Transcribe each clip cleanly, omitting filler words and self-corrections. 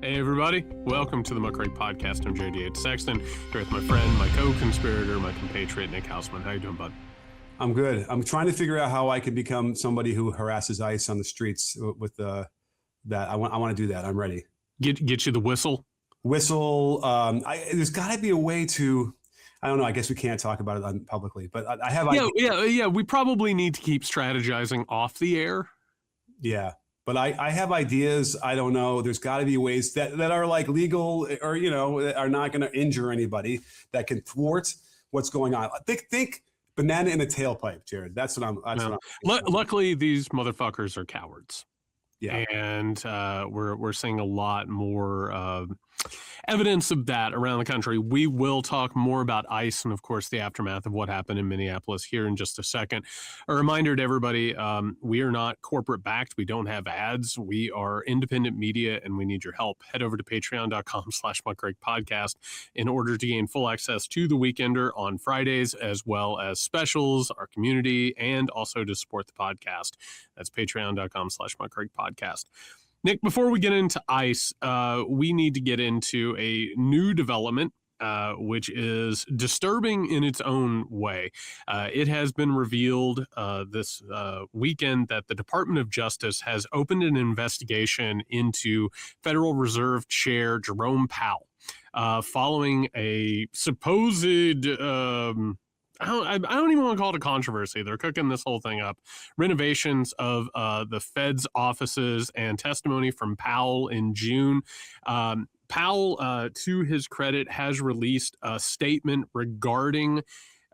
Hey everybody, welcome to the Muckrake Podcast. I'm Yates Sexton, here with my friend, my co-conspirator, my compatriot, Nick Hauselman. How you doing, bud? I'm good. I'm trying to figure out how I can become somebody who harasses ICE on the streets with that. I want to do that. I'm ready. Get you the whistle? Whistle. There's got to be a way to, I don't know. I guess we can't talk about it publicly, but I have ideas. Yeah. We probably need to keep strategizing off the air. Yeah. But I have ideas. I don't know. There's got to be ways that are like legal or, are not going to injure anybody, that can thwart what's going on. Think banana in a tailpipe, Jared. That's what I'm. Luckily, these motherfuckers are cowards. Yeah. And we're seeing a lot more evidence of that around the country. We will talk more about ICE and, of course, the aftermath of what happened in Minneapolis here in just a second. A reminder to everybody, we are not corporate backed. We don't have ads. We are independent media, and we need your help. Head over to patreon.com/muckrakepodcast in order to gain full access to The Weekender on Fridays, as well as specials, our community, and also to support the podcast. That's patreon.com/muckrakepodcast. Nick, before we get into ICE, we need to get into a new development, which is disturbing in its own way. It has been revealed this weekend that the Department of Justice has opened an investigation into Federal Reserve Chair Jerome Powell, following a supposed I don't even want to call it a controversy. They're cooking this whole thing up. Renovations of the Fed's offices and testimony from Powell in June. Powell, to his credit, has released a statement regarding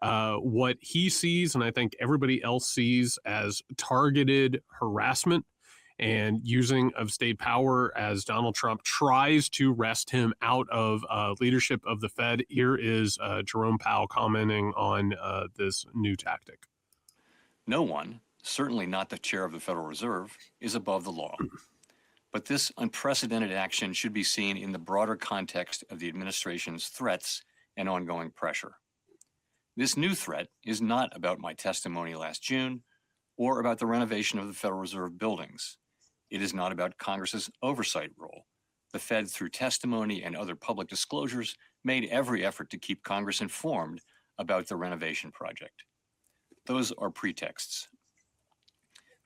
what he sees, and I think everybody else sees, as targeted harassment and using of state power as Donald Trump tries to wrest him out of leadership of the Fed. Here is Jerome Powell commenting on this new tactic. No one, certainly not the chair of the Federal Reserve, is above the law. But this unprecedented action should be seen in the broader context of the administration's threats and ongoing pressure. This new threat is not about my testimony last June or about the renovation of the Federal Reserve buildings. It is not about Congress's oversight role. The Fed, through testimony and other public disclosures, made every effort to keep Congress informed about the renovation project. Those are pretexts.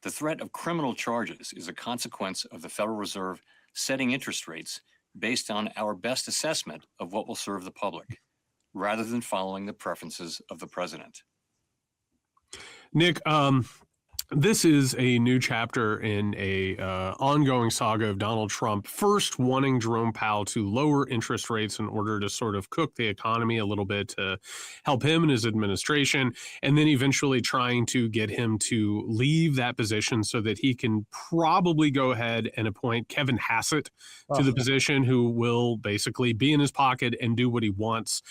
The threat of criminal charges is a consequence of the Federal Reserve setting interest rates based on our best assessment of what will serve the public, rather than following the preferences of the president. Nick, this is a new chapter in a ongoing saga of Donald Trump first wanting Jerome Powell to lower interest rates in order to sort of cook the economy a little bit to help him and his administration, and then eventually trying to get him to leave that position so that he can probably go ahead and appoint Kevin Hassett to the position, who will basically be in his pocket and do what he wants.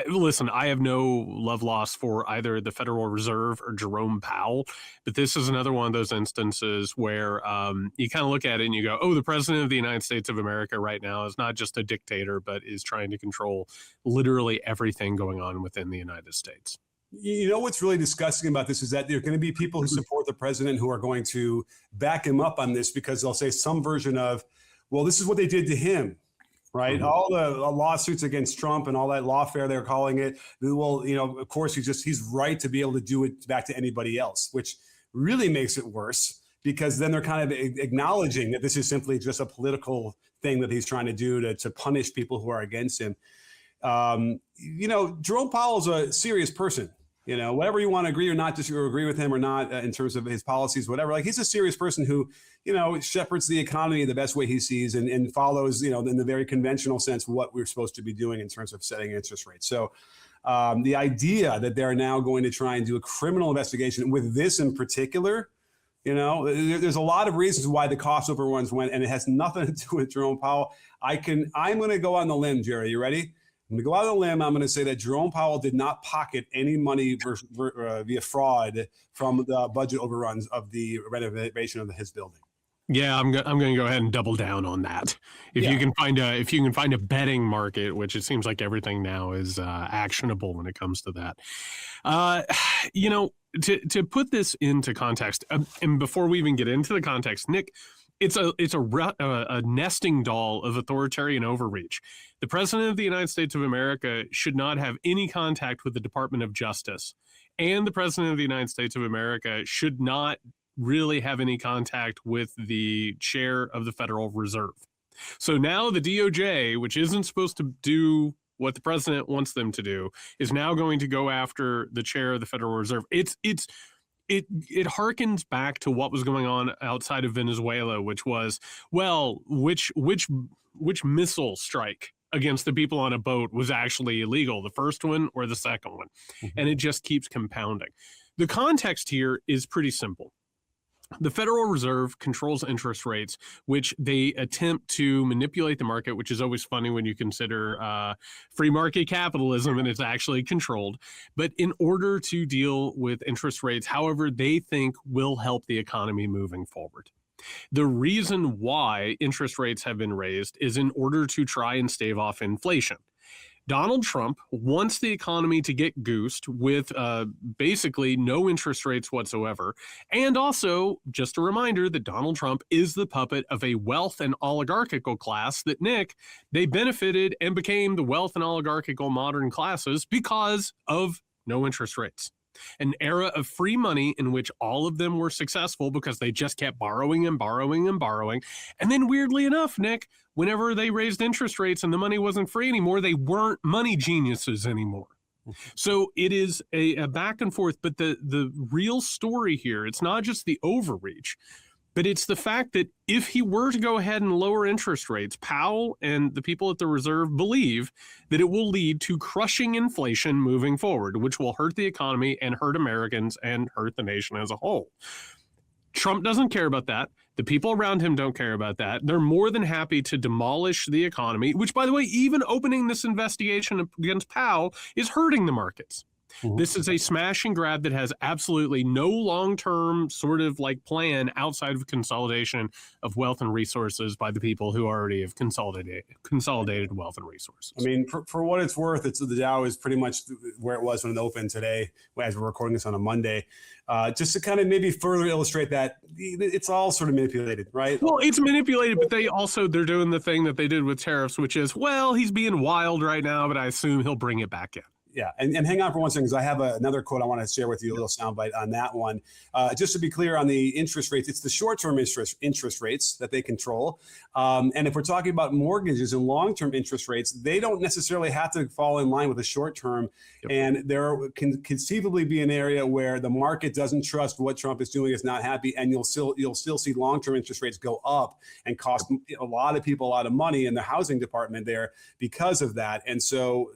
Listen, I have no love lost for either the Federal Reserve or Jerome Powell, but this is another one of those instances where you kind of look at it and you go, oh, the president of the United States of America right now is not just a dictator, but is trying to control literally everything going on within the United States. You know what's really disgusting about this is that there are going to be people who support the president who are going to back him up on this, because they'll say some version of, well, this is what they did to him. Right. Mm-hmm. All the lawsuits against Trump and all that lawfare they're calling it. Well, of course, he's right to be able to do it back to anybody else, which really makes it worse, because then they're kind of acknowledging that this is simply just a political thing that he's trying to do to punish people who are against him. Jerome Powell is a serious person. Whatever you want to agree or not, agree with him or not in terms of his policies, whatever, like, he's a serious person who, shepherds the economy the best way he sees and follows, in the very conventional sense, what we're supposed to be doing in terms of setting interest rates. So the idea that they're now going to try and do a criminal investigation with this in particular, there's a lot of reasons why the cost overruns went, and it has nothing to do with Jerome Powell. I'm going to go on the limb, Jerry. You ready? I'm going to go out on a limb. I'm going to say that Jerome Powell did not pocket any money via fraud from the budget overruns of the renovation of his building. Yeah, I'm going to go ahead and double down on that. If you can find a betting market, which it seems like everything now is actionable when it comes to that. To put this into context, and before we even get into the context, Nick, It's a nesting doll of authoritarian overreach. The President of the United States of America should not have any contact with the Department of Justice, and the President of the United States of America should not really have any contact with the chair of the Federal Reserve. So now the DOJ, which isn't supposed to do what the president wants them to do, is now going to go after the chair of the Federal Reserve. It harkens back to what was going on outside of Venezuela, which was, well, which missile strike against the people on a boat was actually illegal, the first one or the second one? And it just keeps compounding. The context here is pretty simple. The Federal Reserve controls interest rates, which they attempt to manipulate the market, which is always funny when you consider free market capitalism and it's actually controlled. But in order to deal with interest rates, however, they think will help the economy moving forward. The reason why interest rates have been raised is in order to try and stave off inflation. Donald Trump wants the economy to get goosed with basically no interest rates whatsoever. And also, just a reminder that Donald Trump is the puppet of a wealth and oligarchical class that, Nick, they benefited and became the wealth and oligarchical modern classes because of no interest rates. An era of free money in which all of them were successful because they just kept borrowing and borrowing and borrowing. And then weirdly enough, Nick, whenever they raised interest rates and the money wasn't free anymore, they weren't money geniuses anymore. So it is a back and forth. But the real story here, it's not just the overreach, but it's the fact that if he were to go ahead and lower interest rates, Powell and the people at the Reserve believe that it will lead to crushing inflation moving forward, which will hurt the economy and hurt Americans and hurt the nation as a whole. Trump doesn't care about that. The people around him don't care about that. They're more than happy to demolish the economy, which, by the way, even opening this investigation against Powell is hurting the markets. This is a smash and grab that has absolutely no long-term sort of like plan outside of consolidation of wealth and resources by the people who already have consolidated wealth and resources. I mean, for what it's worth, the Dow is pretty much where it was when it opened today, as we're recording this on a Monday. Just to kind of maybe further illustrate that it's all sort of manipulated, right? Well, it's manipulated, but they're doing the thing that they did with tariffs, which is, well, he's being wild right now, but I assume he'll bring it back in. Yeah, and hang on for one second, because I have another quote I want to share with you, a little soundbite on that one. Just to be clear on the interest rates, it's the short-term interest rates that they control. And if we're talking about mortgages and long-term interest rates, they don't necessarily have to fall in line with the short-term. Yep. And there can conceivably be an area where the market doesn't trust what Trump is doing, is not happy, and you'll still see long-term interest rates go up and cost a lot of people a lot of money in the housing department there because of that. And so,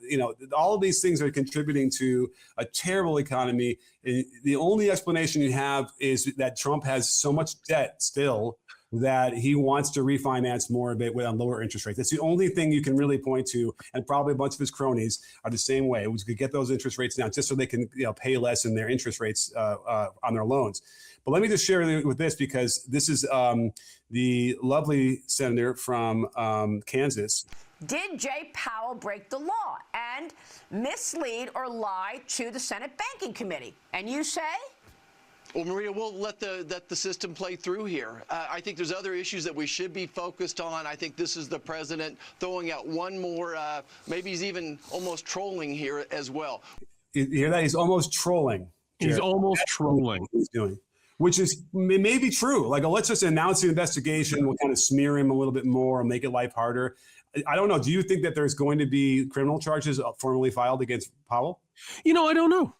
all of these things are contributing to a terrible economy. The only explanation you have is that Trump has so much debt still that he wants to refinance more of it on lower interest rates. That's the only thing you can really point to, and probably a bunch of his cronies are the same way. We could get those interest rates down just so they can pay less in their interest rates on their loans. But let me just share with this, because this is the lovely senator from Kansas. Did Jay Powell break the law and mislead or lie to the Senate Banking Committee? And you say? Well, Maria, we'll let the system play through here. I think there's other issues that we should be focused on. I think this is the president throwing out one more, maybe he's even almost trolling here as well. You hear that? He's almost trolling. He's almost trolling. He's doing. Which is maybe true. Like, let's just announce the investigation. We'll kind of smear him a little bit more and make it life harder. I don't know. Do you think that there's going to be criminal charges formally filed against Powell? I don't know.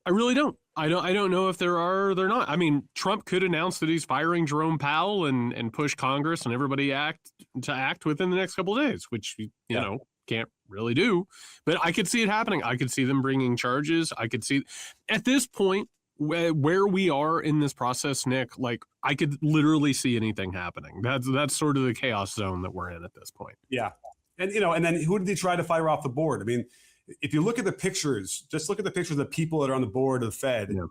I really don't. I don't know if there are or they're not. I mean, Trump could announce that he's firing Jerome Powell and push Congress and everybody to act within the next couple of days, which, you know, can't really do. But I could see it happening. I could see them bringing charges. I could see at this point where we are in this process, Nick, like I could literally see anything happening. That's sort of the chaos zone that we're in at this point. Yeah. And, and then who did he try to fire off the board? I mean, if you look at the pictures, just look at the pictures of the people that are on the board of the Fed. Yeah.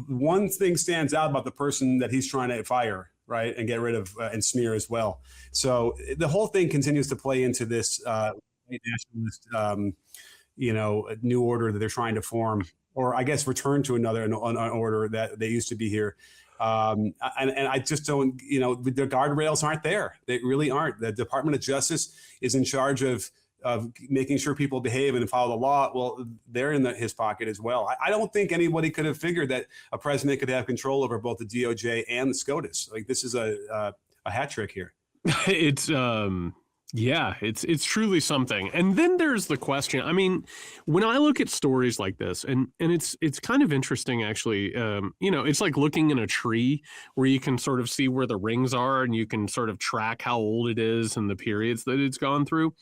One thing stands out about the person that he's trying to fire, right, and get rid of and smear as well. So the whole thing continues to play into this nationalist, new order that they're trying to form, or I guess return to an order that they used to be here. And I just don't, the guardrails aren't there. They really aren't. The Department of Justice is in charge of making sure people behave and follow the law. Well, they're in his pocket as well. I don't think anybody could have figured that a president could have control over both the DOJ and the SCOTUS. Like, this is a hat trick here. It's truly something. And then there's the question. I mean, when I look at stories like this, and it's kind of interesting, actually. It's like looking in a tree where you can sort of see where the rings are and you can sort of track how old it is and the periods that it's gone through.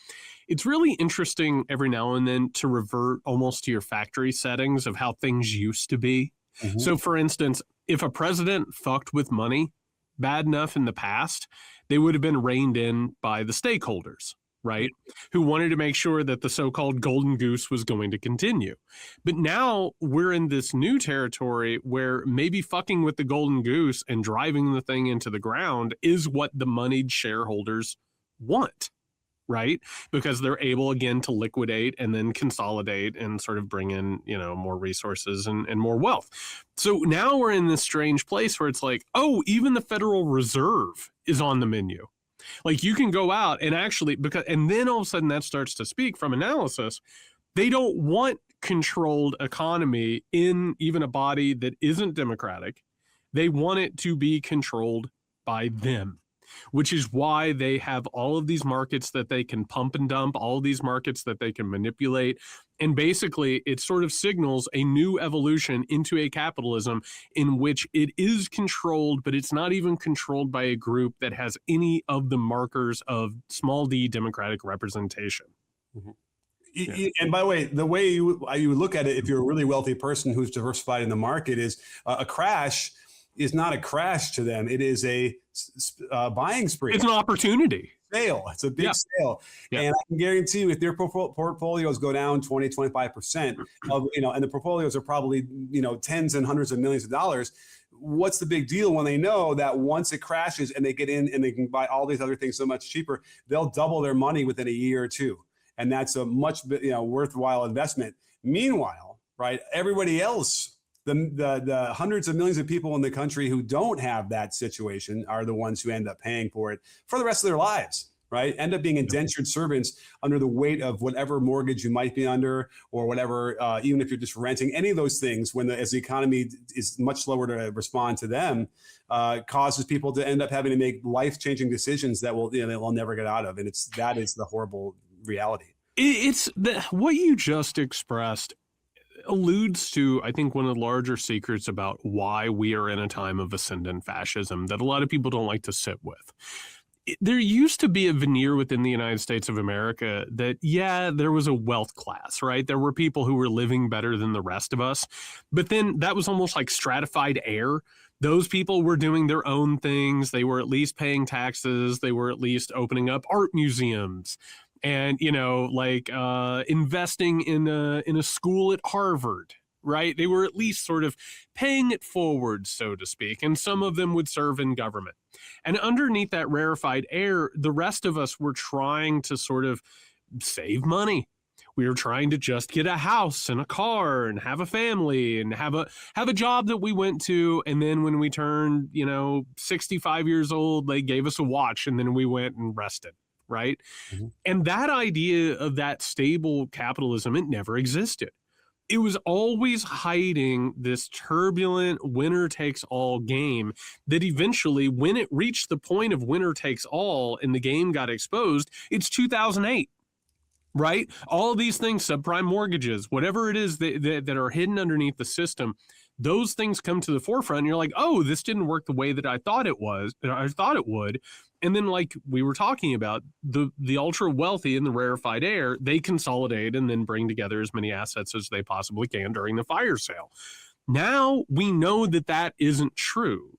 It's really interesting every now and then to revert almost to your factory settings of how things used to be. Mm-hmm. So, for instance, if a president fucked with money bad enough in the past, they would have been reined in by the stakeholders, right? Who wanted to make sure that the so-called golden goose was going to continue. But now we're in this new territory where maybe fucking with the golden goose and driving the thing into the ground is what the moneyed shareholders want, right? Because they're able, again, to liquidate and then consolidate and sort of bring in, more resources and more wealth. So now we're in this strange place where it's like, oh, even the Federal Reserve is on the menu. Like, you can go out and actually, and then all of a sudden that starts to speak from analysis. They don't want controlled economy in even a body that isn't democratic. They want it to be controlled by them, which is why they have all of these markets that they can pump and dump, all of these markets that they can manipulate. And basically, it sort of signals a new evolution into a capitalism in which it is controlled, but it's not even controlled by a group that has any of the markers of small d democratic representation. Mm-hmm. Yeah. And by the way you look at it, if you're a really wealthy person who's diversified in the market, is a crash is not a crash to them. It is a buying spree. It's an opportunity. Sale. It's a big sale. Yeah. And I can guarantee you, if their portfolios go down 20, 25%, and the portfolios are probably, tens and hundreds of millions of dollars, what's the big deal when they know that once it crashes and they get in and they can buy all these other things so much cheaper, they'll double their money within a year or two. And that's a much, worthwhile investment. Meanwhile, right, everybody else, the hundreds of millions of people in the country who don't have that situation are the ones who end up paying for it for the rest of their lives, right? End up being indentured servants under the weight of whatever mortgage you might be under, or whatever, even if you're just renting, any of those things, as the economy is much slower to respond to them, causes people to end up having to make life-changing decisions that they'll never get out of. And that is the horrible reality. It's what you just expressed alludes to, I think, one of the larger secrets about why we are in a time of ascendant fascism that a lot of people don't like to sit with. There used to be a veneer within the United States of America that, there was a wealth class, right? There were people who were living better than the rest of us. But then that was almost like stratified air. Those people were doing their own things. They were at least paying taxes. They were at least opening up art museums. And, investing in a school at Harvard, right? They were at least sort of paying it forward, so to speak. And some of them would serve in government. And underneath that rarefied air, the rest of us were trying to sort of save money. We were trying to just get a house and a car and have a family and have a job that we went to. And then when we turned, 65 years old, they gave us a watch and then we went and rested. Right. Mm-hmm. And that idea of that stable capitalism, it never existed. It was always hiding this turbulent winner takes all game that eventually, when it reached the point of winner takes all and the game got exposed, it's 2008. Right. All of these things, subprime mortgages, whatever it is that are hidden underneath the system, those things come to the forefront. And you're like, oh, this didn't work the way that I thought it would. And then, like we were talking about, the ultra wealthy in the rarefied air, they consolidate and then bring together as many assets as they possibly can during the fire sale. Now we know that isn't true.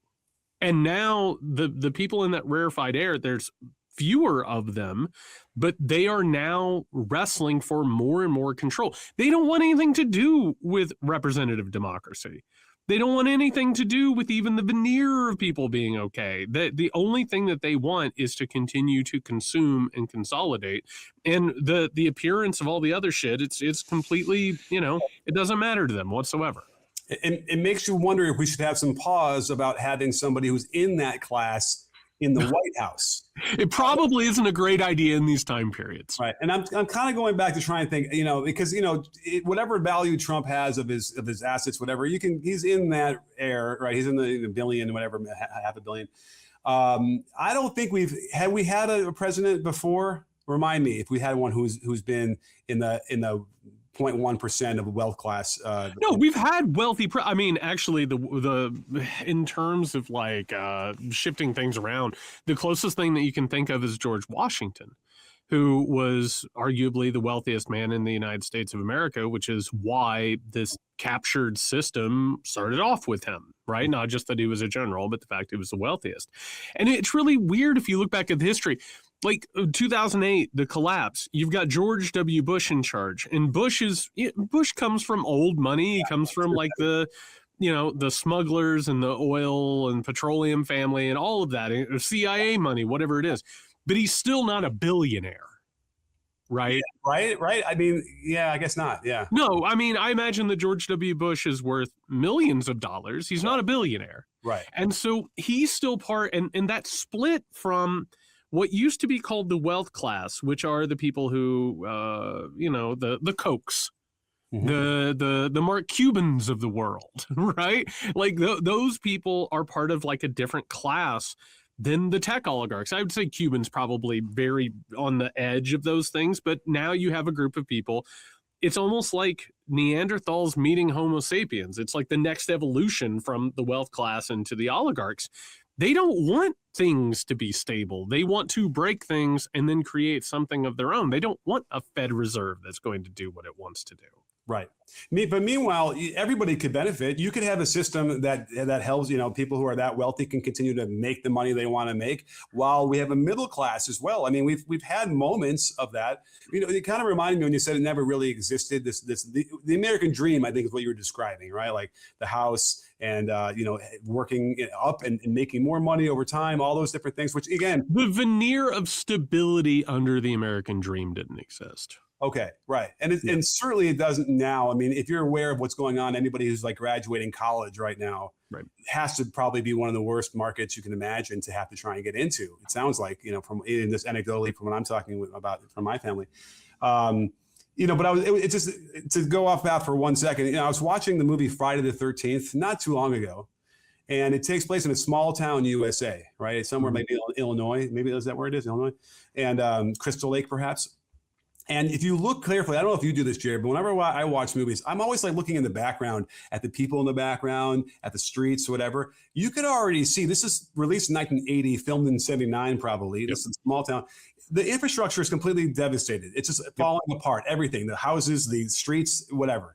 And now the people in that rarefied air, there's fewer of them, but they are now wrestling for more and more control. They don't want anything to do with representative democracy. They don't want anything to do with even the veneer of people being okay. The only thing that they want is to continue to consume and consolidate. And the appearance of all the other shit, it's completely, it doesn't matter to them whatsoever. It makes you wonder if we should have some pause about having somebody who's in that class in the White House. It probably isn't a great idea in these time periods. Right. And I'm kind of going back to try and think, because, whatever value Trump has of his assets, whatever, he's in that air, right? He's in the billion, whatever, half a billion. I don't think we had a president before. Remind me if we had one who's been in the 0.1% of a wealth class. No, we've had wealthy. I mean, actually, the in terms of like shifting things around, the closest thing that you can think of is George Washington, who was arguably the wealthiest man in the United States of America, which is why this captured system started off with him, right? Not just that he was a general, but the fact he was the wealthiest. And it's really weird if you look back at the history. Like 2008, the collapse, you've got George W. Bush in charge, and Bush comes from old money. He comes from like the smugglers and the oil and petroleum family and all of that, CIA money, whatever it is. But he's still not a billionaire, right? Yeah, right. I mean, yeah, I guess not. Yeah. No, I mean, I imagine that George W. Bush is worth millions of dollars. He's not a billionaire. Right. And so he's still part, and that split from what used to be called the wealth class, which are the people who, the Kochs, the Mark Cubans of the world, right? Like those people are part of like a different class than the tech oligarchs. I would say Cubans probably very on the edge of those things, but now you have a group of people. It's almost like Neanderthals meeting Homo sapiens. It's like the next evolution from the wealth class into the oligarchs. They don't want things to be stable. They want to break things and then create something of their own. They don't want a Fed Reserve that's going to do what it wants to do. Right. But meanwhile, everybody could benefit. You could have a system that helps, people who are that wealthy can continue to make the money they want to make, while we have a middle class as well. I mean, we've had moments of that. It kind of reminded me when you said it never really existed. The American dream, I think, is what you were describing, right? Like the house and working up and making more money over time, all those different things, which again, the veneer of stability under the American dream didn't exist. Okay, right. And certainly it doesn't now. I mean, if you're aware of what's going on, anybody who's like graduating college right now, right, has to probably be one of the worst markets you can imagine to have to try and get into. It sounds like, from in this anecdotally from what I'm talking about from my family. But it's just to go off that for 1 second. I was watching the movie Friday the 13th not too long ago, and it takes place in a small town USA, right? It's somewhere maybe Illinois, maybe is that where it is, Illinois, and Crystal Lake perhaps. And if you look carefully, I don't know if you do this, Jared, but whenever I watch movies, I'm always like looking in the background at the people in the background, at the streets, whatever. You could already see, this is released in 1980, filmed in 79 probably. Yep. This is a small town. The infrastructure is completely devastated. It's just falling apart, everything, the houses, the streets, whatever.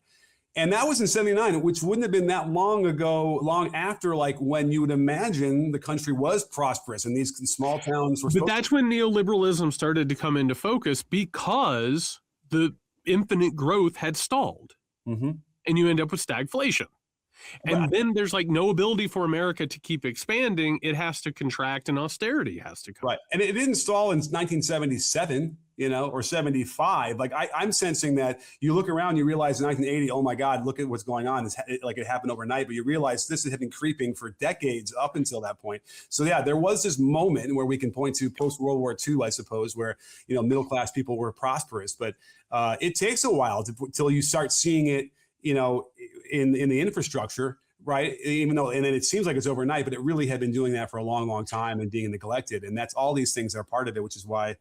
And that was in 79, which wouldn't have been that long ago, long after, like when you would imagine the country was prosperous and these small towns were. But that's when neoliberalism started to come into focus, because the infinite growth had stalled. Mm-hmm. And you end up with stagflation. And then there's like no ability for America to keep expanding. It has to contract, and austerity has to come. Right. And it didn't stall in 1977. Or 75. Like I'm sensing that you look around, you realize in 1980, oh my God, look at what's going on. Like it happened overnight, but you realize this had been creeping for decades up until that point. So yeah, there was this moment where we can point to post World War II, I suppose, where, middle class people were prosperous, but it takes a while till you start seeing it, in the infrastructure. Right. Even though, and then it seems like it's overnight, but it really had been doing that for a long, long time and being neglected. And that's all these things are part of it, which is why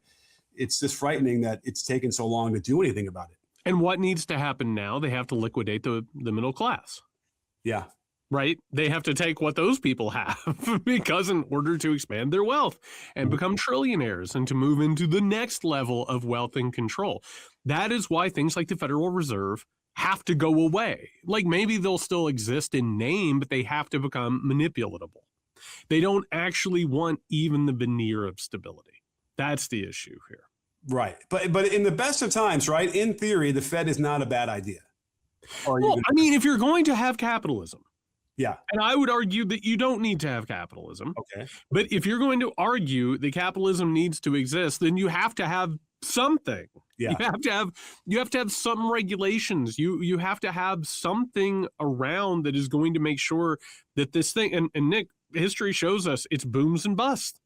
it's just frightening that it's taken so long to do anything about it. And what needs to happen now? They have to liquidate the middle class. Yeah. Right? They have to take what those people have because in order to expand their wealth and become trillionaires and to move into the next level of wealth and control. That is why things like the Federal Reserve have to go away. Like maybe they'll still exist in name, but they have to become manipulatable. They don't actually want even the veneer of stability. That's the issue here. Right. But in the best of times, right, in theory, the Fed is not a bad idea. Well, I mean, if you're going to have capitalism. Yeah. And I would argue that you don't need to have capitalism. Okay. But if you're going to argue that capitalism needs to exist, then you have to have something. Yeah. You have to have some regulations. You have to have something around that is going to make sure that this thing, and Nick, history shows us it's booms and busts.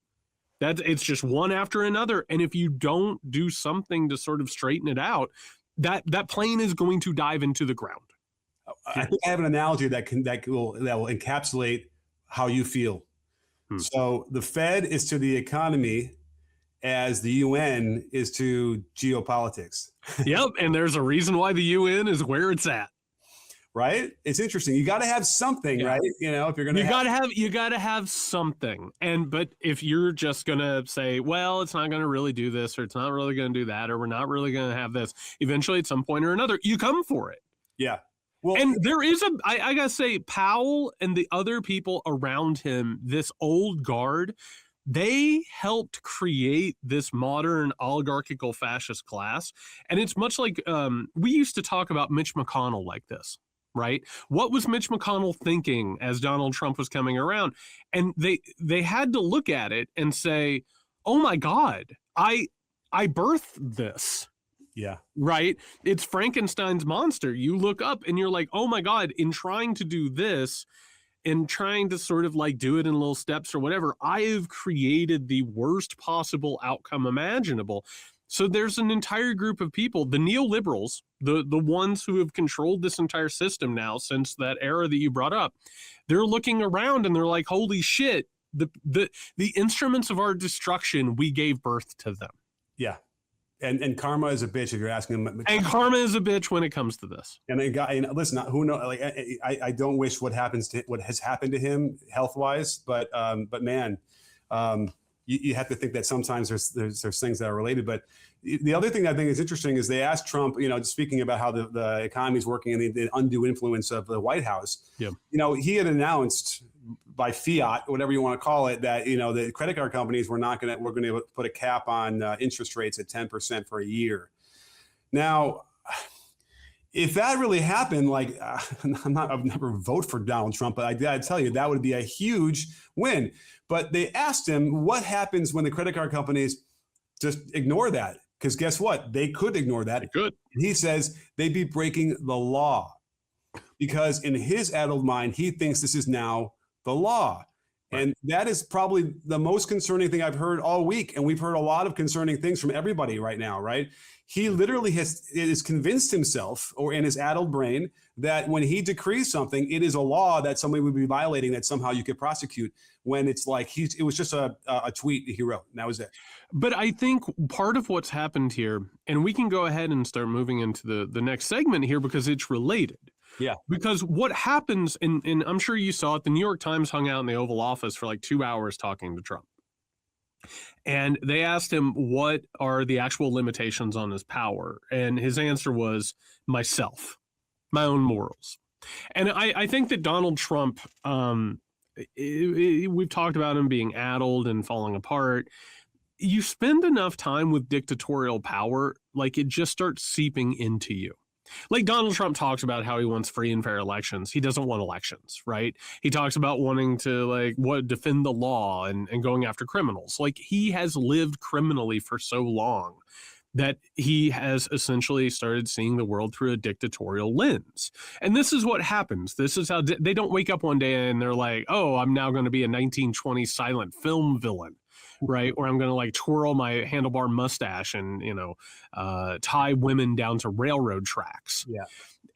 It's just one after another. And if you don't do something to sort of straighten it out, that plane is going to dive into the ground. I think I have an analogy that will encapsulate how you feel. So the Fed is to the economy as the UN is to geopolitics. Yep, and there's a reason why the UN is where it's at. Right? It's interesting. You got to have something, right? You know, if you're going to you got to have something. But if you're just going to say, well, it's not going to really do this, or it's not really going to do that, or we're not really going to have this, eventually at some point or another, you come for it. Yeah. Well, and there is I got to say, Powell and the other people around him, this old guard, they helped create this modern oligarchical fascist class. And it's much like we used to talk about Mitch McConnell like this. Right? What was Mitch McConnell thinking as Donald Trump was coming around? And they had to look at it and say, oh my God, I birthed this. Yeah. Right? It's Frankenstein's monster. You look up and you're like, oh my God, in trying to do this, in trying to sort of like do it in little steps or whatever, I have created the worst possible outcome imaginable. So there's an entire group of people, the neoliberals, the ones who have controlled this entire system now since that era that you brought up. They're looking around and they're like, holy shit, the instruments of our destruction, we gave birth to them. Yeah. And karma is a bitch if you're asking them. And karma is a bitch when it comes to this. And then, listen, who knows? Like, I don't wish what has happened to him health wise, but man, you have to think that sometimes there's things that are related. But the other thing that I think is interesting is they asked Trump, speaking about how the economy is working and the undue influence of the White House. Yeah. He had announced by fiat, whatever you want to call it, that the credit card companies we're going to put a cap on interest rates at 10% for a year. Now, if that really happened, like I've never voted for Donald Trump, but I gotta tell you that would be a huge win. But they asked him what happens when the credit card companies just ignore that, because guess what? They could ignore that. They could. And he says they'd be breaking the law, because in his addled mind, he thinks this is now the law. Right. And that is probably the most concerning thing I've heard all week. And we've heard a lot of concerning things from everybody right now, right? He literally is convinced himself, or in his addled brain, that when he decrees something, it is a law that somebody would be violating, that somehow you could prosecute, when it's like it was just a tweet he wrote, and that was it. But I think part of what's happened here, and we can go ahead and start moving into the next segment here because it's related. Yeah. Because what happens, and I'm sure you saw it, the New York Times hung out in the Oval Office for like 2 hours talking to Trump. And they asked him, what are the actual limitations on his power? And his answer was, myself, my own morals. And I think that Donald Trump, we've talked about him being addled and falling apart. You spend enough time with dictatorial power, like it just starts seeping into you. Like Donald Trump talks about how he wants free and fair elections. He doesn't want elections, right? He talks about wanting to defend the law and going after criminals. Like, he has lived criminally for so long that he has essentially started seeing the world through a dictatorial lens. And this is what happens. This is how they don't wake up one day and they're like, oh, I'm now going to be a 1920s silent film villain. Right. Or I'm going to twirl my handlebar mustache and, tie women down to railroad tracks. Yeah.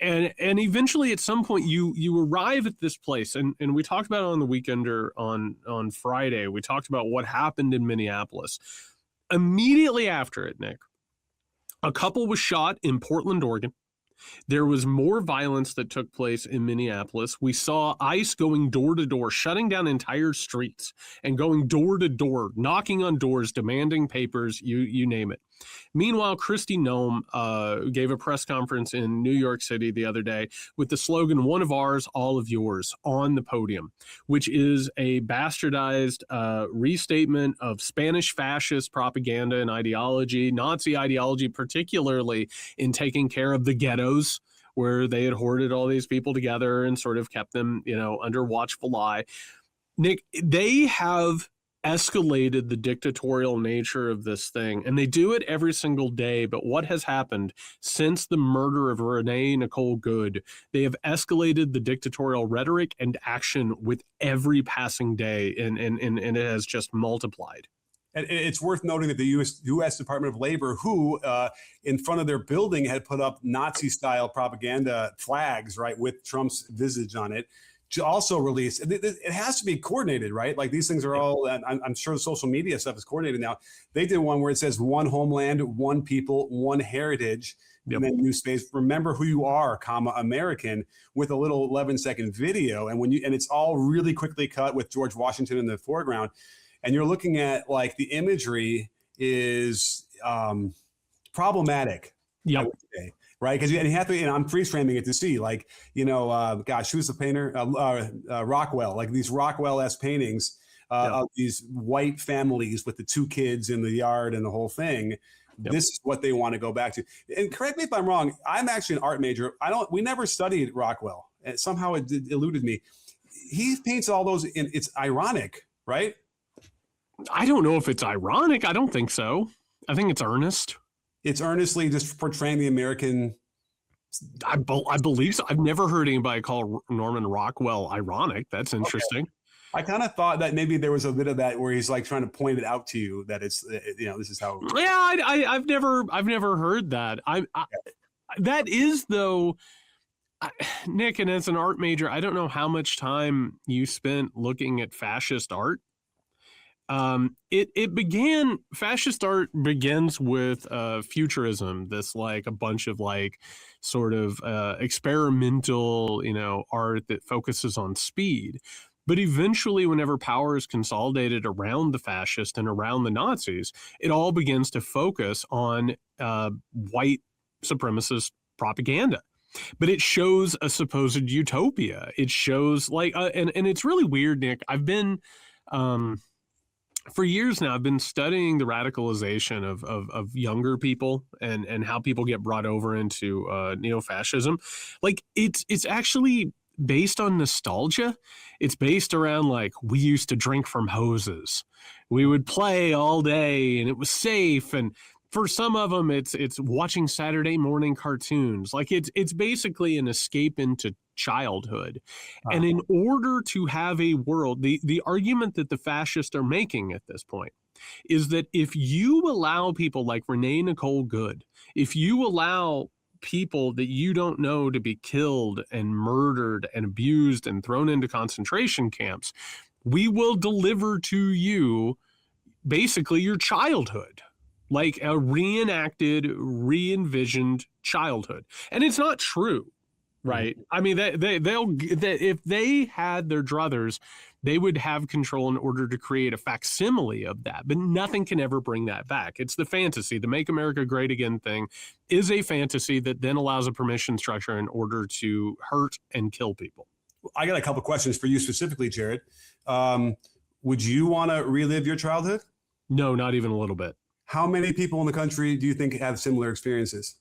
And eventually at some point you arrive at this place. And we talked about it on the Weekender on Friday. We talked about what happened in Minneapolis. Immediately after it, Nick, a couple was shot in Portland, Oregon. There was more violence that took place in Minneapolis. We saw ICE going door to door, shutting down entire streets and going door to door, knocking on doors, demanding papers, you name it. Meanwhile, Kristi Noem gave a press conference in New York City the other day with the slogan, one of ours, all of yours, on the podium, which is a bastardized restatement of Spanish fascist propaganda and ideology, Nazi ideology, particularly in taking care of the ghettos, where they had hoarded all these people together and sort of kept them, under watchful eye. Nick, they have escalated the dictatorial nature of this thing, and they do it every single day. But what has happened since the murder of René Nicole Good? They have escalated the dictatorial rhetoric and action with every passing day, and it has just multiplied. And it's worth noting that the U.S. Department of Labor, who in front of their building had put up Nazi-style propaganda flags, right, with Trump's visage on it, also released. It has to be coordinated, right? Like these things are all, and I'm sure the social media stuff is coordinated now. They did one where it says one homeland, one people, one heritage, and then new space. Remember who you are, comma, American, with a little 11-second video. And it's all really quickly cut with George Washington in the foreground. And you're looking at like the imagery is problematic. Yeah. I would say. Right, because you have to. I'm freeze framing it to see, like, gosh, who's the painter? Rockwell, like these Rockwell-esque paintings of these white families with the 2 kids in the yard and the whole thing. Yep. This is what they want to go back to. And correct me if I'm wrong. I'm actually an art major. We never studied Rockwell, and somehow it eluded me. He paints all those, and it's ironic, right? I don't know if it's ironic. I don't think so. I think it's earnest. It's earnestly just portraying the American. I believe so. I've never heard anybody call Norman Rockwell ironic. That's interesting. Okay. I kind of thought that maybe there was a bit of that where he's like trying to point it out to you that it's, this is how. Yeah, I've never heard that. That is though, Nick, and as an art major, I don't know how much time you spent looking at fascist art. Fascist art begins with futurism, this like a bunch of like sort of experimental, art that focuses on speed. But eventually, whenever power is consolidated around the fascists and around the Nazis, it all begins to focus on white supremacist propaganda. But it shows a supposed utopia. It shows like, and it's really weird, Nick. I've been, for years now, I've been studying the radicalization of younger people and how people get brought over into neo-fascism. Like it's actually based on nostalgia. It's based around like we used to drink from hoses. We would play all day and it was safe. And for some of them, it's watching Saturday morning cartoons. Like it's basically an escape into childhood. And in order to have a world, the argument that the fascists are making at this point is that if you allow people like René Nicole Good, if you allow people that you don't know to be killed and murdered and abused and thrown into concentration camps, we will deliver to you basically your childhood. Like a reenacted, re-envisioned childhood. And it's not true, right? I mean, if they had their druthers, they would have control in order to create a facsimile of that. But nothing can ever bring that back. It's the fantasy. The Make America Great Again thing is a fantasy that then allows a permission structure in order to hurt and kill people. I got a couple questions for you specifically, Jared. Would you want to relive your childhood? No, not even a little bit. How many people in the country do you think have similar experiences?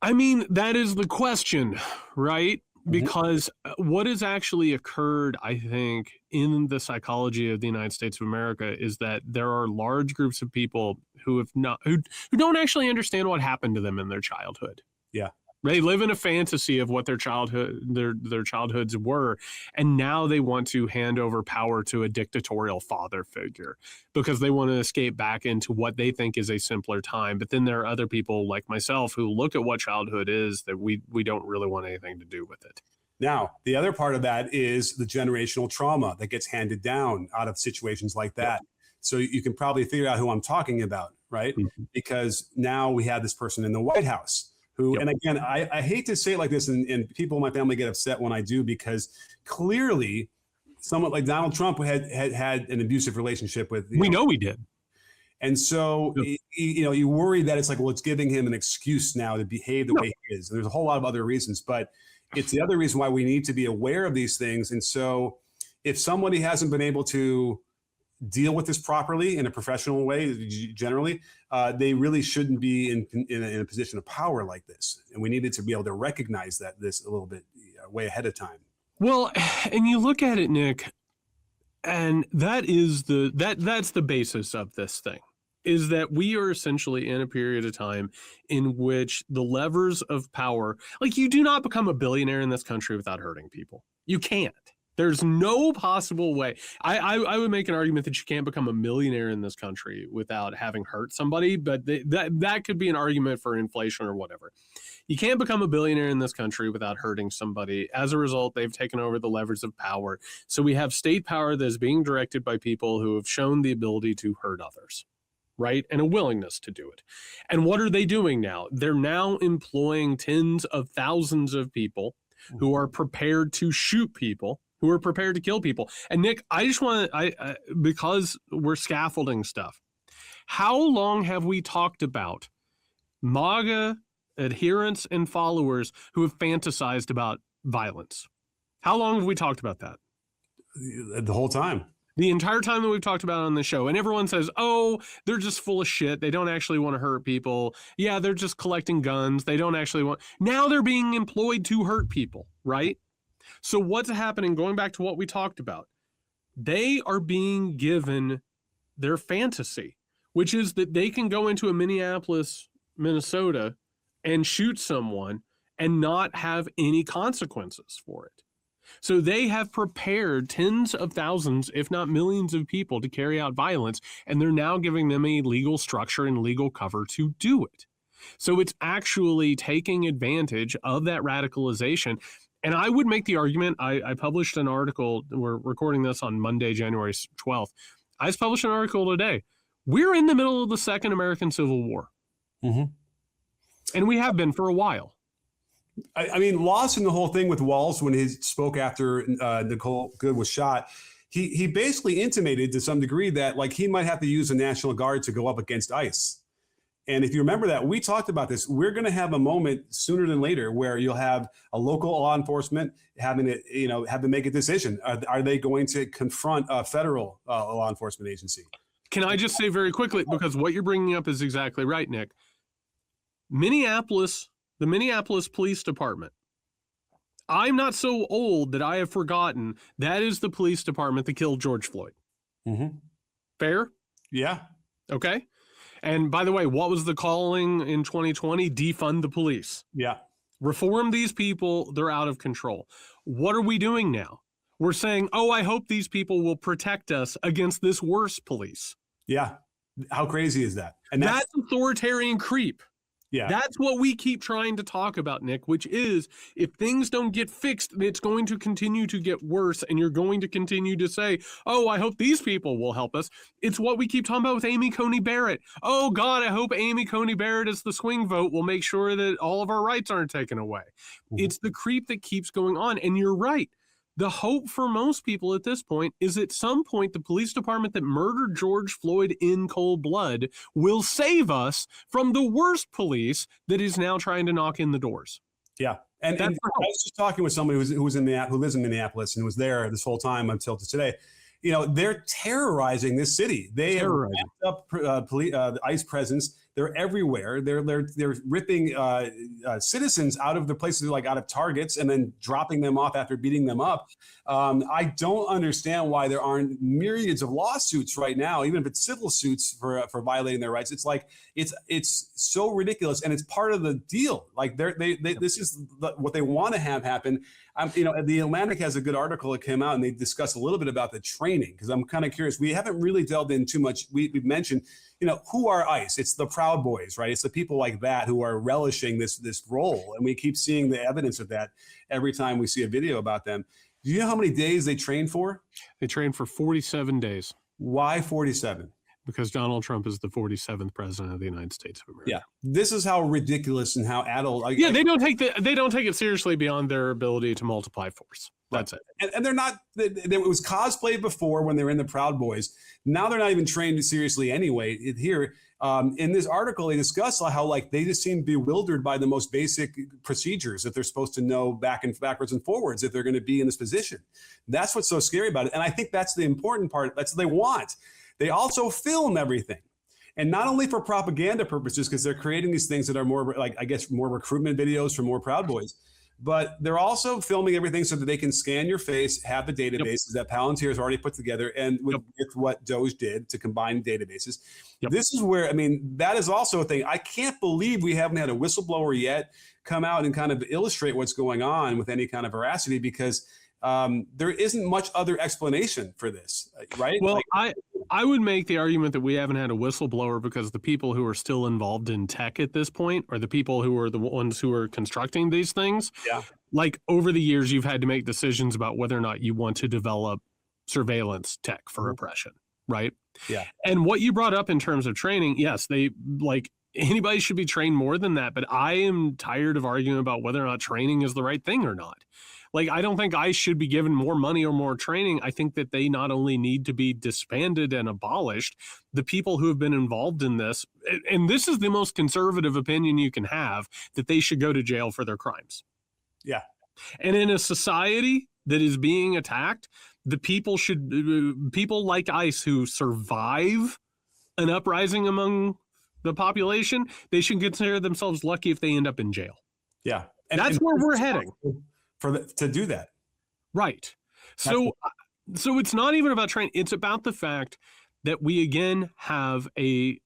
I mean, that is the question, right? Because what has actually occurred, I think, in the psychology of the United States of America is that there are large groups of people who don't actually understand what happened to them in their childhood. Yeah. They live in a fantasy of what their childhoods were, and now they want to hand over power to a dictatorial father figure because they want to escape back into what they think is a simpler time. But then there are other people like myself who look at what childhood is that we don't really want anything to do with it. Now, the other part of that is the generational trauma that gets handed down out of situations like that. So you can probably figure out who I'm talking about, right? Because now we have this person in the White House who, and again, I hate to say it like this, and people in my family get upset when I do, because clearly someone like Donald Trump had an abusive relationship with. We know he did. And so, you worry that it's like, well, it's giving him an excuse now to behave the way he is. And there's a whole lot of other reasons, but it's the other reason why we need to be aware of these things. And so if somebody hasn't been able to deal with this properly in a professional way, generally, they really shouldn't be in a position of power like this. And we needed to be able to recognize this a little bit way ahead of time. Well, and you look at it, Nick, And that's the basis of this thing, is that we are essentially in a period of time in which the levers of power, like, you do not become a billionaire in this country without hurting people. You can't. There's no possible way. I would make an argument that you can't become a millionaire in this country without having hurt somebody, but that could be an argument for inflation or whatever. You can't become a billionaire in this country without hurting somebody. As a result, they've taken over the levers of power. So we have state power that is being directed by people who have shown the ability to hurt others, right? And a willingness to do it. And what are they doing now? They're now employing tens of thousands of people who are prepared to shoot people, who are prepared to kill people. And Nick, I just want to, because we're scaffolding stuff, how long have we talked about MAGA adherents and followers who have fantasized about violence? How long have we talked about that? The whole time. The entire time that we've talked about it on the show. And everyone says, oh, they're just full of shit. They don't actually want to hurt people. Yeah, they're just collecting guns. They don't actually want. Now they're being employed to hurt people, right? So what's happening, going back to what we talked about, they are being given their fantasy, which is that they can go into a Minneapolis, Minnesota, and shoot someone and not have any consequences for it. So they have prepared tens of thousands, if not millions of people to carry out violence, and they're now giving them a legal structure and legal cover to do it. So it's actually taking advantage of that radicalization. And I would make the argument, I published an article, we're recording this on Monday, January 12th. I just published an article today. We're in the middle of the Second American Civil War. Mm-hmm. And we have been for a while. I mean, lost in the whole thing with Walz when he spoke after Nicole Good was shot, he basically intimated to some degree that, like, he might have to use the National Guard to go up against ICE. And if you remember that, we talked about this. We're going to have a moment sooner than later where you'll have a local law enforcement having to, have to make a decision. Are they going to confront a federal law enforcement agency? Can I just say very quickly, because what you're bringing up is exactly right, Nick. Minneapolis, the Minneapolis Police Department. I'm not so old that I have forgotten that is the police department that killed George Floyd. Mm-hmm. Fair? Yeah. Okay. And by the way, what was the calling in 2020? Defund the police. Yeah. Reform these people. They're out of control. What are we doing now? We're saying, oh, I hope these people will protect us against this worse police. Yeah. How crazy is that? And that's authoritarian creep. Yeah. That's what we keep trying to talk about, Nick, which is if things don't get fixed, it's going to continue to get worse. And you're going to continue to say, oh, I hope these people will help us. It's what we keep talking about with Amy Coney Barrett. Oh, God, I hope Amy Coney Barrett as the swing vote will make sure that all of our rights aren't taken away. Mm-hmm. It's the creep that keeps going on. And you're right. The hope for most people at this point is at some point the police department that murdered George Floyd in cold blood will save us from the worst police that is now trying to knock in the doors. Yeah. And I was just talking with somebody who lives in Minneapolis and was there this whole time until today. They're terrorizing this city. They have ramped up the ICE presence. They're everywhere. They're ripping citizens out of the places, like out of Targets, and then dropping them off after beating them up. I don't understand why there aren't myriads of lawsuits right now, even if it's civil suits for violating their rights. It's like it's so ridiculous, and it's part of the deal. Like this is what they want to have happen. The Atlantic has a good article that came out, and they discuss a little bit about the training, because I'm kind of curious. We haven't really delved in too much. We've mentioned, who are ICE? It's the Proud Boys, right? It's the people like that who are relishing this role, and we keep seeing the evidence of that every time we see a video about them. Do you know how many days they train for? They train for 47 days. Why 47? Because Donald Trump is the 47th president of the United States of America. Yeah, this is how ridiculous and how adult. They don't take it seriously beyond their ability to multiply force. That's it. And they're not. It was cosplay before when they were in the Proud Boys. Now they're not even trained seriously anyway. Here in this article, they discuss how they just seem bewildered by the most basic procedures that they're supposed to know backwards and forwards if they're going to be in this position. That's what's so scary about it. And I think that's the important part. That's what they want. They also film everything. And not only for propaganda purposes, because they're creating these things that are more more recruitment videos for more Proud Boys, but they're also filming everything so that they can scan your face, have the databases that Palantir has already put together, and with what Doge did to combine databases. This is where, I mean, that is also a thing. I can't believe we haven't had a whistleblower yet come out and kind of illustrate what's going on with any kind of veracity, because there isn't much other explanation for this, right? Well, I would make the argument that we haven't had a whistleblower because the people who are still involved in tech at this point are the people who are the ones who are constructing these things. Yeah. Like over the years, you've had to make decisions about whether or not you want to develop surveillance tech for oppression, right? Yeah. And what you brought up in terms of training, yes, they like anybody should be trained more than that. But I am tired of arguing about whether or not training is the right thing or not. Like, I don't think I should be given more money or more training. I think that they not only need to be disbanded and abolished, the people who have been involved in this, and this is the most conservative opinion you can have, that they should go to jail for their crimes. Yeah. And in a society that is being attacked, the people like ICE who survive an uprising among the population, they should consider themselves lucky if they end up in jail. Yeah. That's where we're heading. To do that. Right. So it's not even about training. It's about the fact that we again have and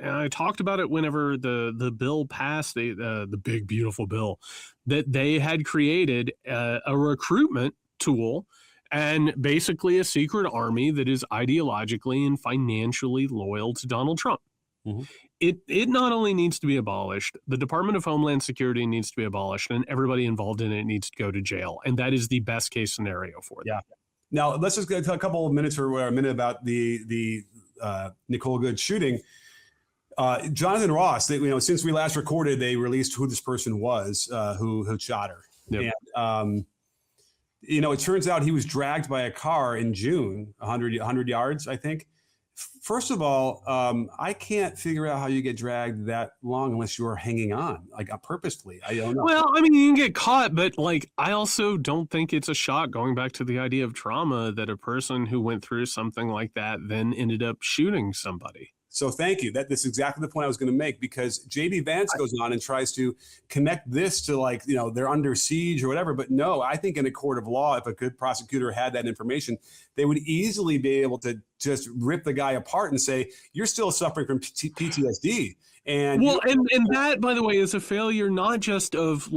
I talked about it whenever the bill passed, the big, beautiful bill, that they had created a recruitment tool and basically a secret army that is ideologically and financially loyal to Donald Trump. Mm-hmm. It not only needs to be abolished, the Department of Homeland Security needs to be abolished, and everybody involved in it needs to go to jail. And that is the best case scenario for them. Yeah. Now, let's just get a couple of minutes or a minute about the Nicole Good shooting. Jonathan Ross, since we last recorded, they released who this person was who shot her. Yep. And, it turns out he was dragged by a car in June, 100 yards, I think. First of all, I can't figure out how you get dragged that long unless you are hanging on, like purposefully. I don't know. Well, I mean, you can get caught, but I also don't think it's a shot, going back to the idea of trauma, that a person who went through something like that then ended up shooting somebody. So thank you. That's exactly the point I was going to make, because J.D. Vance goes on and tries to connect this to they're under siege or whatever. But no, I think in a court of law, if a good prosecutor had that information, they would easily be able to just rip the guy apart and say, you're still suffering from PTSD. And that, by the way, is a failure not just of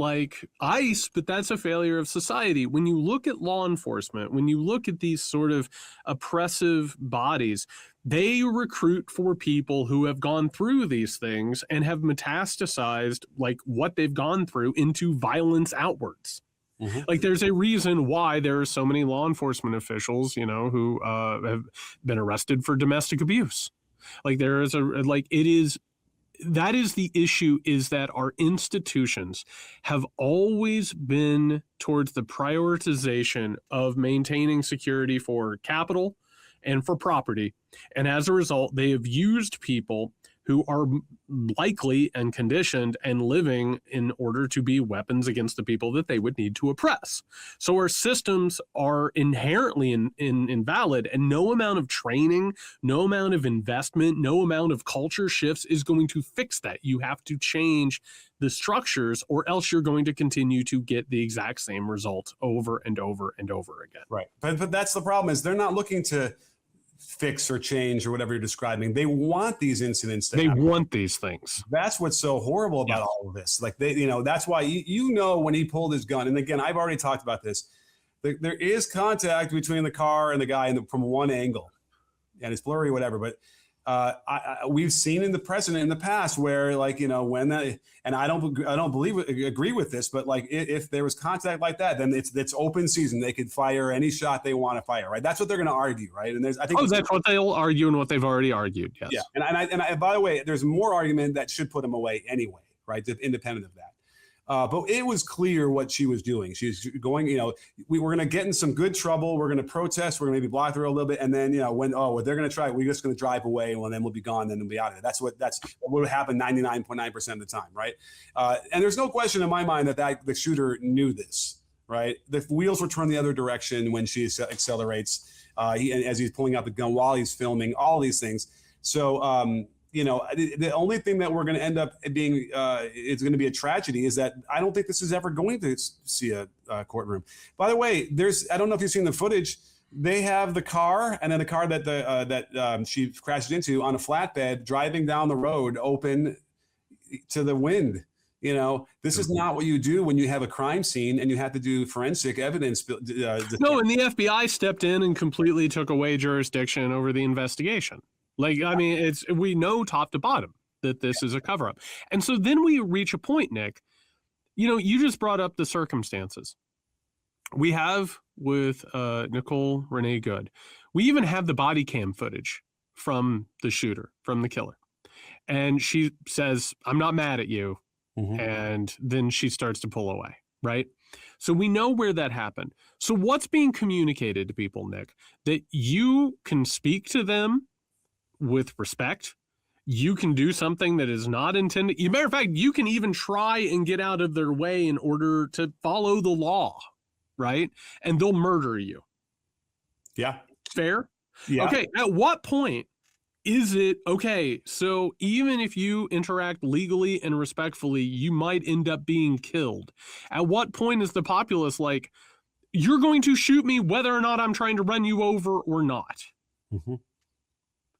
ICE, but that's a failure of society. When you look at law enforcement, when you look at these sort of oppressive bodies, they recruit for people who have gone through these things and have metastasized what they've gone through into violence outwards. Mm-hmm. There's a reason why there are so many law enforcement officials, who have been arrested for domestic abuse. That is the issue, is that our institutions have always been towards the prioritization of maintaining security for capital and for property. And as a result, they have used people who are likely and conditioned and living in order to be weapons against the people that they would need to oppress. So our systems are inherently invalid, and no amount of training, no amount of investment, no amount of culture shifts is going to fix that. You have to change the structures, or else you're going to continue to get the exact same result over and over and over again. Right. But that's the problem, is they're not looking to fix or change or whatever you're describing. They want these incidents to happen. They want these things. That's what's so horrible about all of this. That's why when he pulled his gun, and again, I've already talked about this, there is contact between the car and the guy from one angle, and it's blurry, whatever, but we've seen in the precedent in the past where when that, and I don't agree with this, but if there was contact like that, then it's open season. They could fire any shot they want to fire, right? That's what they're going to argue, right? And that's what they'll argue, and what they've already argued. Yes. Yeah. And I, by the way, there's more argument that should put them away anyway, right? Independent of that. But it was clear what she was doing. She's going, we're going to get in some good trouble. We're going to protest. We're going to maybe block the road a little bit. And then, what they're going to try, we're just going to drive away, and then we'll be gone. Then we'll be out of it. That's what would happen 99.9% of the time. Right. And there's no question in my mind that the shooter knew this, right? The wheels were turned the other direction when she accelerates, as he's pulling out the gun while he's filming, all these things. So, the only thing that we're going to end up being, it's going to be a tragedy, is that I don't think this is ever going to see a courtroom. By the way, I don't know if you've seen the footage. They have the car, and then the car that she crashed into on a flatbed driving down the road open to the wind. This is not what you do when you have a crime scene and you have to do forensic evidence. No, and the FBI stepped in and completely took away jurisdiction over the investigation. We know top to bottom that this is a cover-up. And so then we reach a point, Nick, you just brought up the circumstances. We have with Nicole René Good. We even have the body cam footage from the shooter, from the killer. And she says, "I'm not mad at you." Mm-hmm. And then she starts to pull away, right? So we know where that happened. So what's being communicated to people, Nick? That you can speak to them with respect. You can do something that is not intended. As a matter of fact, you can even try and get out of their way in order to follow the law, right? And they'll murder you. Yeah. Fair? Yeah. Okay, at what point is it, okay, so even if you interact legally and respectfully, you might end up being killed? At what point is the populace like, you're going to shoot me whether or not I'm trying to run you over or not? Mm-hmm.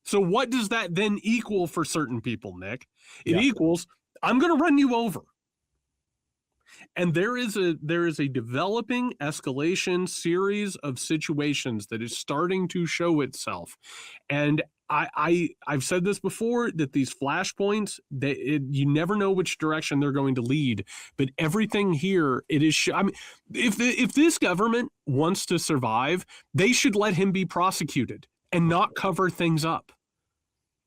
So what does that then equal for certain people, Nick? It equals, I'm going to run you over. And there is a developing escalation series of situations that is starting to show itself. And I've said this before, that these flashpoints, you never know which direction they're going to lead. But everything here, it is. If this government wants to survive, they should let him be prosecuted and not cover things up.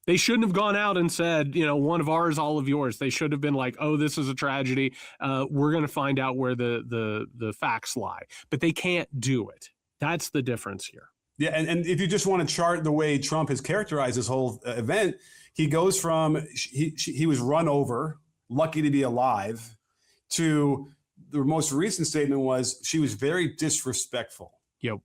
They shouldn't have gone out and said, one of ours, all of yours. They should have been like, oh, this is a tragedy. We're going to find out where the facts lie. But they can't do it. That's the difference here. Yeah, and if you just want to chart the way Trump has characterized this whole event, he goes from he was run over, lucky to be alive, to the most recent statement was she was very disrespectful. Yep.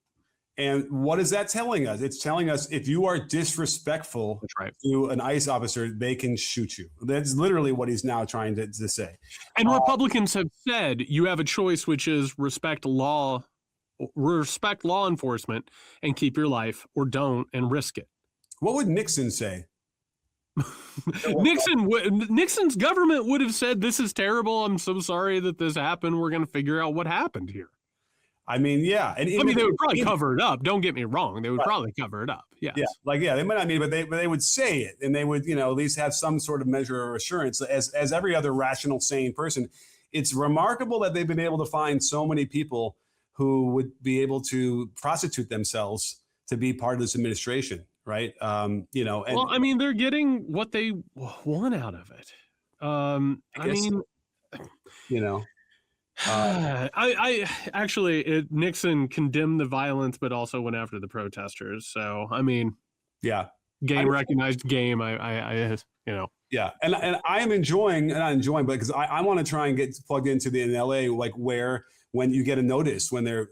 And what is that telling us? It's telling us if you are disrespectful to an ICE officer, they can shoot you. That's literally what he's now trying to say. And Republicans have said you have a choice, which is respect law enforcement and keep your life, or don't and risk it. What would Nixon say? Nixon's government would have said, this is terrible. I'm so sorry that this happened. We're going to figure out what happened here. I mean, yeah. And they would probably cover it up. Don't get me wrong. They would probably cover it up. Yes. Yeah. They might not mean it, but they would say it, and they would, at least have some sort of measure of assurance as every other rational, sane person. It's remarkable that they've been able to find so many people who would be able to prostitute themselves to be part of this administration. Right. They're getting what they want out of it. I actually, Nixon condemned the violence, but also went after the protesters. So, recognized game. Yeah. And I am not enjoying, but because I want to try and get plugged into in LA, like when you get a notice when they're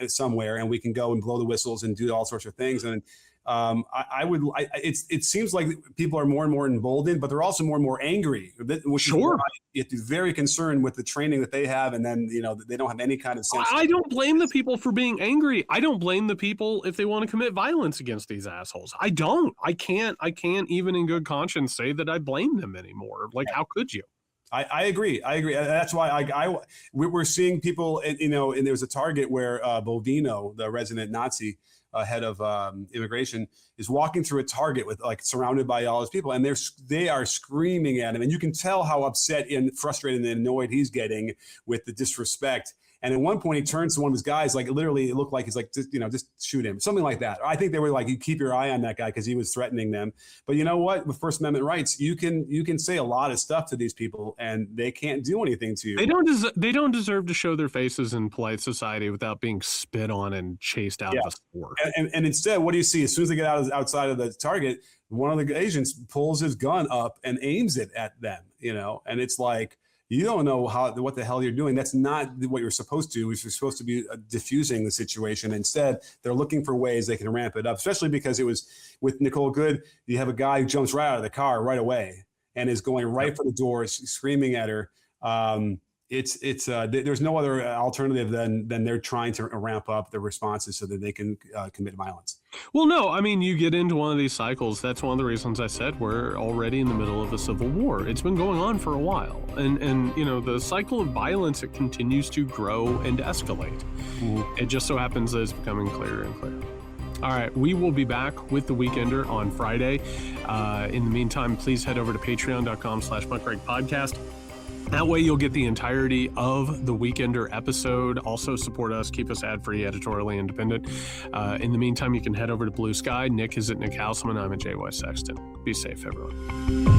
somewhere, and we can go and blow the whistles and do all sorts of things. And it seems like people are more and more emboldened, but they're also more and more angry. Sure. You have to be very concerned with the training that they have. And then, they don't have any kind of sense. I don't blame the people for being angry. I don't blame the people if they want to commit violence against these assholes. I don't. I can't even in good conscience say that I blame them anymore. Like, how could you? I agree. That's why we're seeing people, and there was a target where Bovino, the resident Nazi head of immigration, is walking through a Target with surrounded by all his people, and they are screaming at him, and you can tell how upset and frustrated and annoyed he's getting with the disrespect. And at one point, he turns to one of his guys, literally, it looked like he's like, just shoot him, something like that. I think they were like, you keep your eye on that guy because he was threatening them. But you know what? With First Amendment rights, you can say a lot of stuff to these people, and they can't do anything to you. They don't deserve to show their faces in polite society without being spit on and chased out of the store. And instead, what do you see? As soon as they get outside of the Target, one of the agents pulls his gun up and aims it at them. And it's like, you don't know what the hell you're doing. That's not what you're supposed to do. You're supposed to be diffusing the situation. Instead, they're looking for ways they can ramp it up, especially because it was with Nicole Good. You have a guy who jumps right out of the car right away and is going right for the door, screaming at her. There's no other alternative than they're trying to ramp up the responses so that they can commit violence. Well, no, I mean, you get into one of these cycles. That's one of the reasons I said we're already in the middle of a civil war. It's been going on for a while. And you know, the cycle of violence, it continues to grow and escalate. It just so happens that it's becoming clearer and clearer. All right, we will be back with The Weekender on Friday. In the meantime, please head over to patreon.com/MikeCraigPodcast. That way you'll get the entirety of the Weekender episode. Also support us, keep us ad-free, editorially independent. In the meantime, you can head over to Blue Sky. Nick is at Nick Hauselman. I'm at JY Sexton. Be safe, everyone.